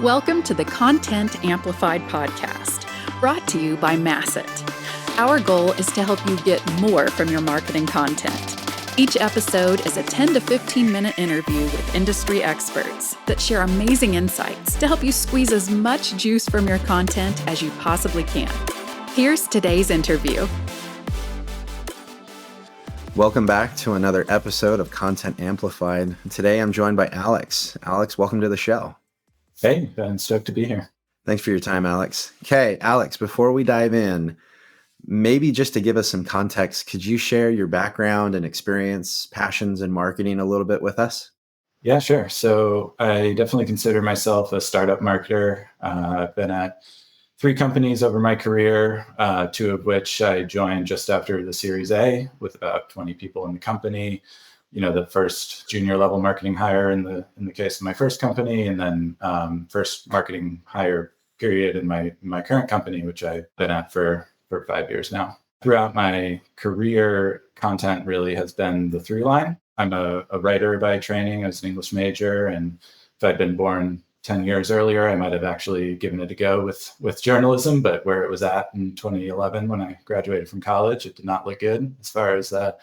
Welcome to the Content Amplified podcast, brought to you by Masset. Our goal is to help you get more from your marketing content. Each episode is a 10 to 15 minute interview with industry experts that share amazing insights to help you squeeze as much juice from your content as you possibly can. Here's today's interview. Welcome back to another episode of Content Amplified. Today I'm joined by Alex. Alex, welcome to the show. Hey, I'm stoked to be here. Thanks for your time, Alex. Okay, Alex, before we dive in, maybe just to give us some context, could you share your background and experience, passions in marketing a little bit with us? Yeah, sure. So I definitely consider myself a startup marketer. I've been at 3 companies over my career, 2 of which I joined just after the Series A with about 20 people in the company. You know, the first junior level marketing hire in the case of my first company, and then first marketing hire period in my current company, which I've been at for 5 years now. Throughout my career, content really has been the through line. I'm a writer by training. I was an English major, and if I'd been born 10 years earlier, I might have actually given it a go with journalism, but where it was at in 2011 when I graduated from college, it did not look good as far as the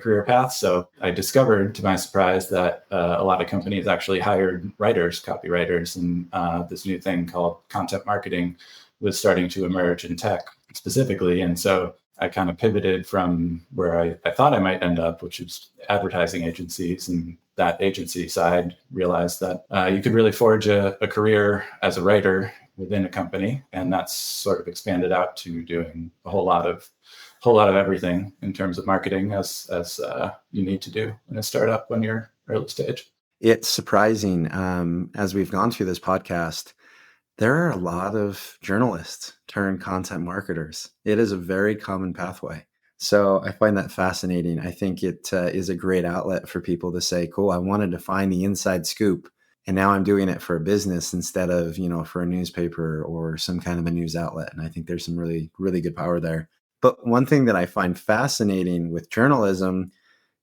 career path. So I discovered, to my surprise, that a lot of companies actually hired writers, copywriters, and this new thing called content marketing was starting to emerge in tech specifically. And so I kind of pivoted from where I thought I might end up, which is advertising agencies, and that agency side realized that you could really forge a career as a writer within a company. And that's sort of expanded out to doing a whole lot of everything in terms of marketing as you need to do in a startup when you're early stage. It's surprising, as we've gone through this podcast, there are a lot of journalists turned content marketers. It is a very common pathway. So I find that fascinating. I think it is a great outlet for people to say, cool, I wanted to find the inside scoop, and now I'm doing it for a business instead of, for a newspaper or some kind of a news outlet. And I think there's some really, really good power there. But one thing that I find fascinating with journalism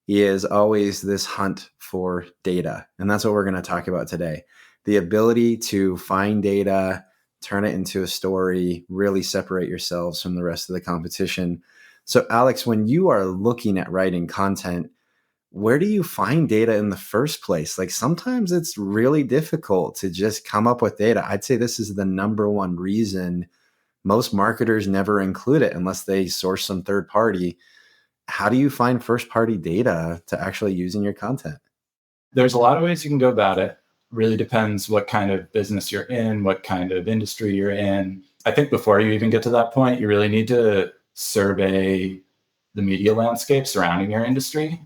is always this hunt for data. And that's what we're going to talk about today. The ability to find data, turn it into a story, really separate yourselves from the rest of the competition. So Alex, when you are looking at writing content, where do you find data in the first place? Like sometimes it's really difficult to just come up with data. I'd say this is the number one reason most marketers never include it unless they source some third party. How do you find first party data to actually use in your content? There's a lot of ways you can go about it. Really depends what kind of business you're in, what kind of industry you're in. I think before you even get to that point, you really need to survey the media landscape surrounding your industry.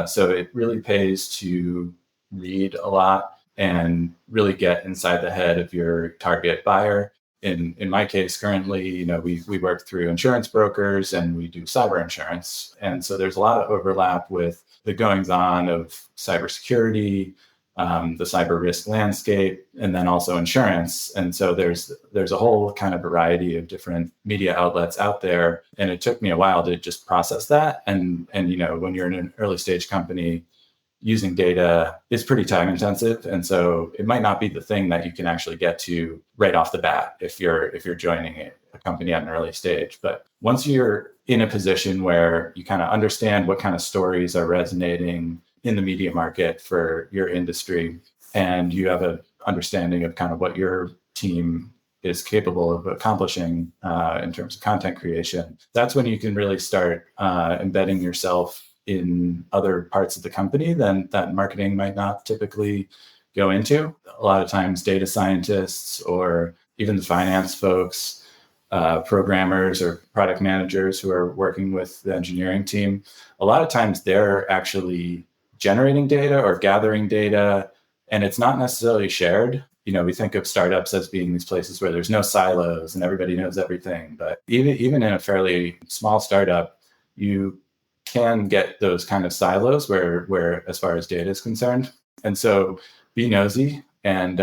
So it really pays to read a lot and really get inside the head of your target buyer. In my case, currently, we work through insurance brokers and we do cyber insurance. And so there's a lot of overlap with the goings on of cybersecurity, the cyber risk landscape, and then also insurance. And so there's a whole kind of variety of different media outlets out there. And it took me a while to just process that. And when you're in an early stage company, using data is pretty time intensive. And so it might not be the thing that you can actually get to right off the bat if you're joining a company at an early stage. But once you're in a position where you kind of understand what kind of stories are resonating in the media market for your industry, and you have an understanding of kind of what your team is capable of accomplishing in terms of content creation, that's when you can really start embedding yourself in other parts of the company that marketing might not typically go into. A lot of times data scientists or even the finance folks, programmers or product managers who are working with the engineering team, a lot of times they're actually generating data or gathering data, and it's not necessarily shared. We think of startups as being these places where there's no silos and everybody knows everything. But even in a fairly small startup, you can get those kind of silos where as far as data is concerned. And so be nosy and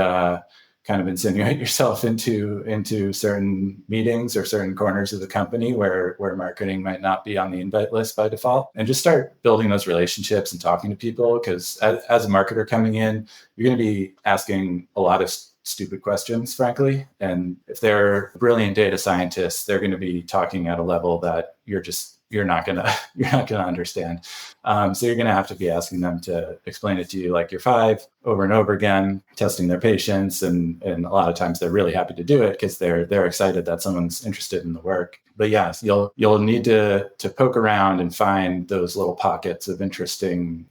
kind of insinuate yourself into certain meetings or certain corners of the company where marketing might not be on the invite list by default, and just start building those relationships and talking to people. Because as a marketer coming in, you're going to be asking a lot of stupid questions, frankly. And if they're brilliant data scientists, they're going to be talking at a level that you're not going to understand. So you're going to have to be asking them to explain it to you like you're five over and over again, testing their patience. And a lot of times they're really happy to do it because they're excited that someone's interested in the work. But yes, you'll need to poke around and find those little pockets of interesting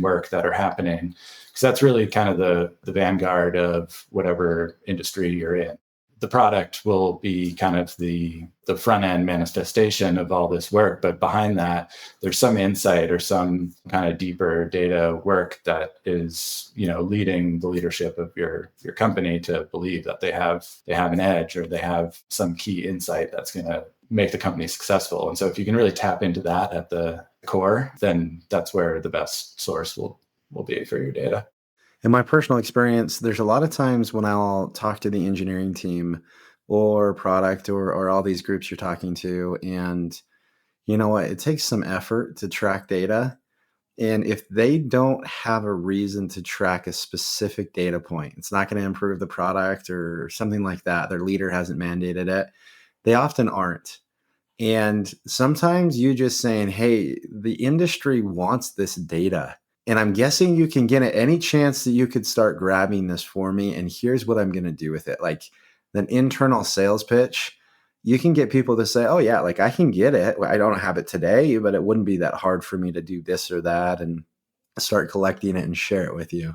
work that are happening, because that's really kind of the vanguard of whatever industry you're in. The product will be kind of the front end manifestation of all this work, but behind that, there's some insight or some kind of deeper data work that is, leading the leadership of your company to believe that they have an edge, or they have some key insight that's going to make the company successful. And so if you can really tap into that at the core, then that's where the best source will be for your data. In my personal experience, there's a lot of times when I'll talk to the engineering team or product or all these groups you're talking to, and you know what, it takes some effort to track data. And if they don't have a reason to track a specific data point, it's not going to improve the product or something like that. Their leader hasn't mandated it. They often aren't. And sometimes you just saying, hey, the industry wants this data, and I'm guessing you can get it. Any chance that you could start grabbing this for me, and here's what I'm going to do with it. Like an internal sales pitch, you can get people to say, oh yeah, like I can get it. I don't have it today, but it wouldn't be that hard for me to do this or that, and start collecting it and share it with you.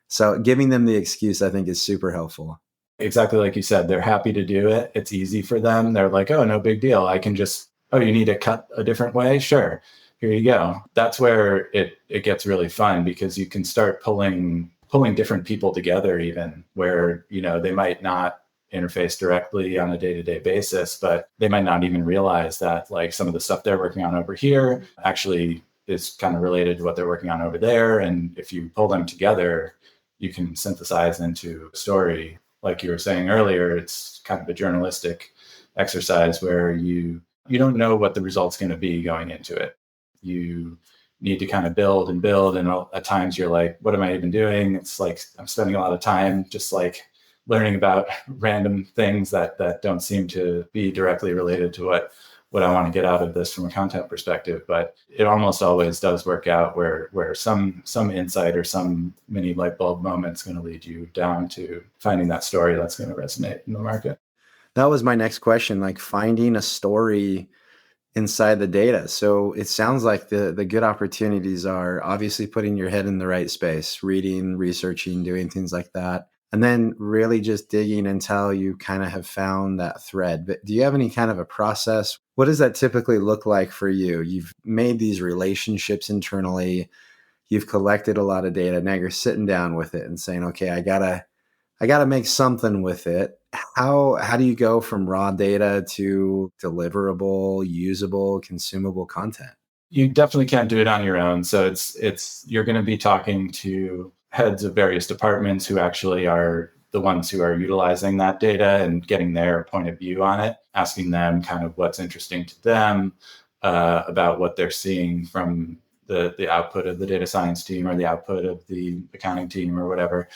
So giving them the excuse, I think, is super helpful. Exactly like you said, they're happy to do it. It's easy for them. They're like, oh, no big deal. I can just, oh, you need it cut a different way? Sure. Here you go. That's where it gets really fun, because you can start pulling different people together, even where, they might not interface directly on a day-to-day basis, but they might not even realize that like some of the stuff they're working on over here actually is kind of related to what they're working on over there. And if you pull them together, you can synthesize into a story. Like you were saying earlier, it's kind of a journalistic exercise where you don't know what the result's going to be going into it. You need to kind of build and build. And at times you're like, what am I even doing? It's like, I'm spending a lot of time just like learning about random things that don't seem to be directly related to what I want to get out of this from a content perspective. But it almost always does work out where some insight or some mini light bulb moment is going to lead you down to finding that story that's going to resonate in the market. That was my next question, like finding a story inside the data. So it sounds like the good opportunities are obviously putting your head in the right space, reading, researching, doing things like that, and then really just digging until you kind of have found that thread. But do you have any kind of a process? What does that typically look like for you? You've made these relationships internally, you've collected a lot of data, now you're sitting down with it and saying, okay, I gotta make something with it. How do you go from raw data to deliverable, usable, consumable content? You definitely can't do it on your own. So it's you're going to be talking to heads of various departments who actually are the ones who are utilizing that data and getting their point of view on it, asking them kind of what's interesting to them about what they're seeing from the output of the data science team or the output of the accounting team or whatever.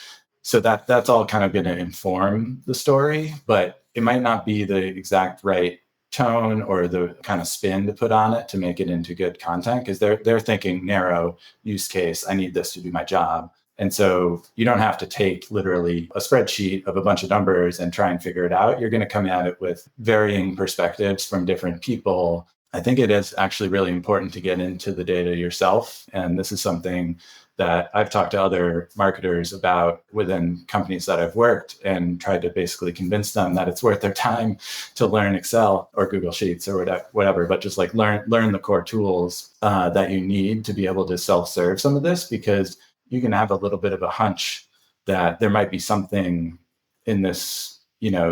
So that's all kind of going to inform the story, but it might not be the exact right tone or the kind of spin to put on it to make it into good content, because they're thinking narrow use case. I need this to do my job. And so you don't have to take literally a spreadsheet of a bunch of numbers and try and figure it out. You're going to come at it with varying perspectives from different people. I think it is actually really important to get into the data yourself. And this is something that I've talked to other marketers about within companies that I've worked, and tried to basically convince them that it's worth their time to learn Excel or Google Sheets or whatever, but just like learn the core tools that you need to be able to self-serve some of this, because you can have a little bit of a hunch that there might be something in this,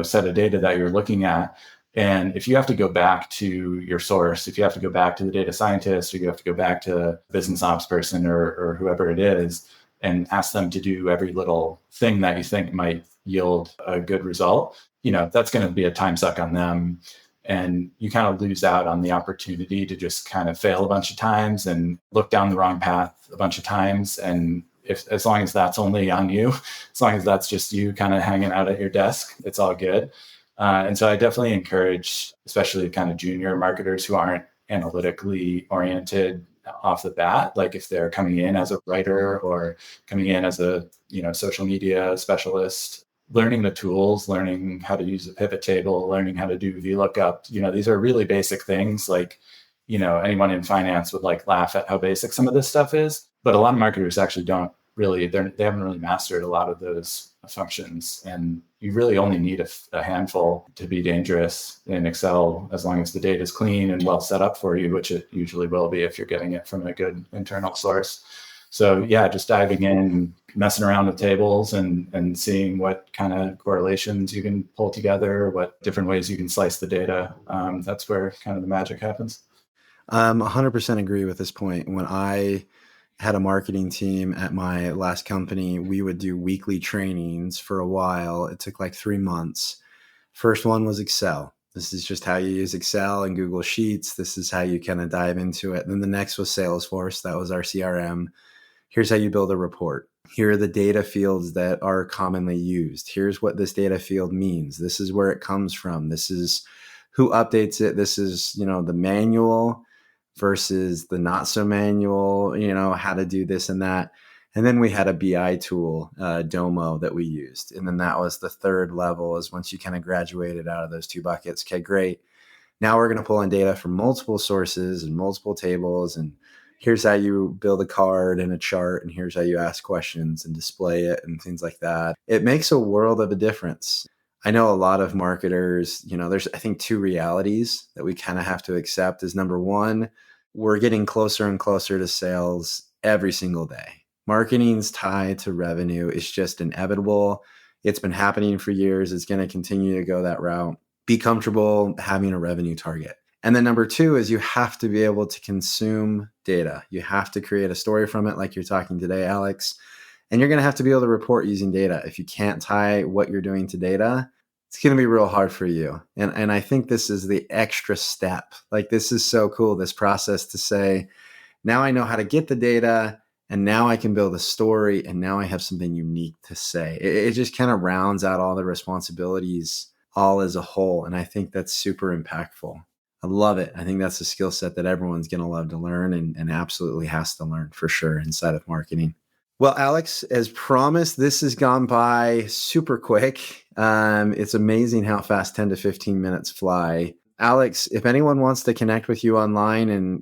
set of data that you're looking at. And if you have to go back to your source, if you have to go back to the data scientist, or you have to go back to a business ops person or whoever it is, and ask them to do every little thing that you think might yield a good result, that's going to be a time suck on them. And you kind of lose out on the opportunity to just kind of fail a bunch of times and look down the wrong path a bunch of times. And as long as that's only on you, as long as that's just you kind of hanging out at your desk, it's all good. And so I definitely encourage, especially kind of junior marketers who aren't analytically oriented off the bat, like if they're coming in as a writer or coming in as a social media specialist, learning the tools, learning how to use a pivot table, learning how to do VLOOKUP. These are really basic things. Like, anyone in finance would laugh at how basic some of this stuff is, but a lot of marketers actually don't really, they haven't really mastered a lot of those functions. And you really only need a handful to be dangerous in Excel, as long as the data is clean and well set up for you, which it usually will be if you're getting it from a good internal source. So yeah, just diving in, messing around with tables and seeing what kind of correlations you can pull together, what different ways you can slice the data. That's where kind of the magic happens. 100% agree with this point. When I had a marketing team at my last company, we would do weekly trainings for a while. It took 3 months. First one was Excel. This is just how you use Excel and Google Sheets. This is how you kind of dive into it. And then the next was Salesforce. That was our CRM. Here's how you build a report. Here are the data fields that are commonly used. Here's what this data field means. This is where it comes from. This is who updates it. This is, the manual versus the not so manual, how to do this and that. And then we had a BI tool, Domo, that we used. And then that was the third level, is once you kind of graduated out of those two buckets. Okay, great. Now we're going to pull in data from multiple sources and multiple tables. And here's how you build a card and a chart. And here's how you ask questions and display it and things like that. It makes a world of a difference. I know a lot of marketers, there's, I think, two realities that we kind of have to accept. Is number one, we're getting closer and closer to sales every single day. Marketing's tied to revenue. It's just inevitable. It's been happening for years. It's going to continue to go that route. Be comfortable having a revenue target. And then number two is you have to be able to consume data. You have to create a story from it, like you're talking today, Alex. And you're going to have to be able to report using data. If you can't tie what you're doing to data, it's going to be real hard for you. And I think this is the extra step. This is so cool, this process to say, now I know how to get the data, and now I can build a story, and now I have something unique to say. It just kind of rounds out all the responsibilities all as a whole. And I think that's super impactful. I love it. I think that's a skill set that everyone's going to love to learn and absolutely has to learn for sure inside of marketing. Well, Alex, as promised, this has gone by super quick. It's amazing how fast 10 to 15 minutes fly. Alex, if anyone wants to connect with you online and,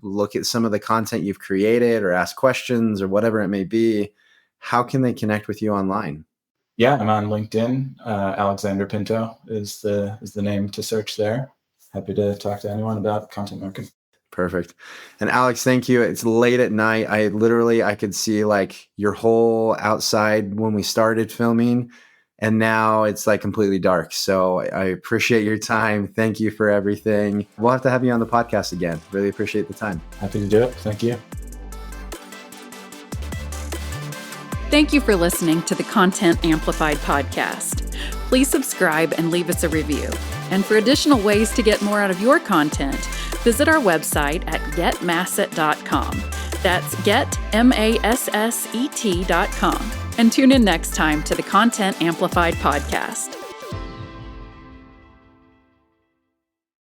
look at some of the content you've created or ask questions or whatever it may be, how can they connect with you online? Yeah, I'm on LinkedIn. Alexander Pinto is the name to search there. Happy to talk to anyone about content marketing. Perfect. And Alex, thank you. It's late at night. I could see your whole outside when we started filming, and now it's completely dark. So I appreciate your time. Thank you for everything. We'll have to have you on the podcast again. Really appreciate the time. Happy to do it. Thank you. Thank you for listening to the Content Amplified podcast. Please subscribe and leave us a review. And for additional ways to get more out of your content, visit our website at getmasset.com. That's getmasset.com. And tune in next time to the Content Amplified podcast.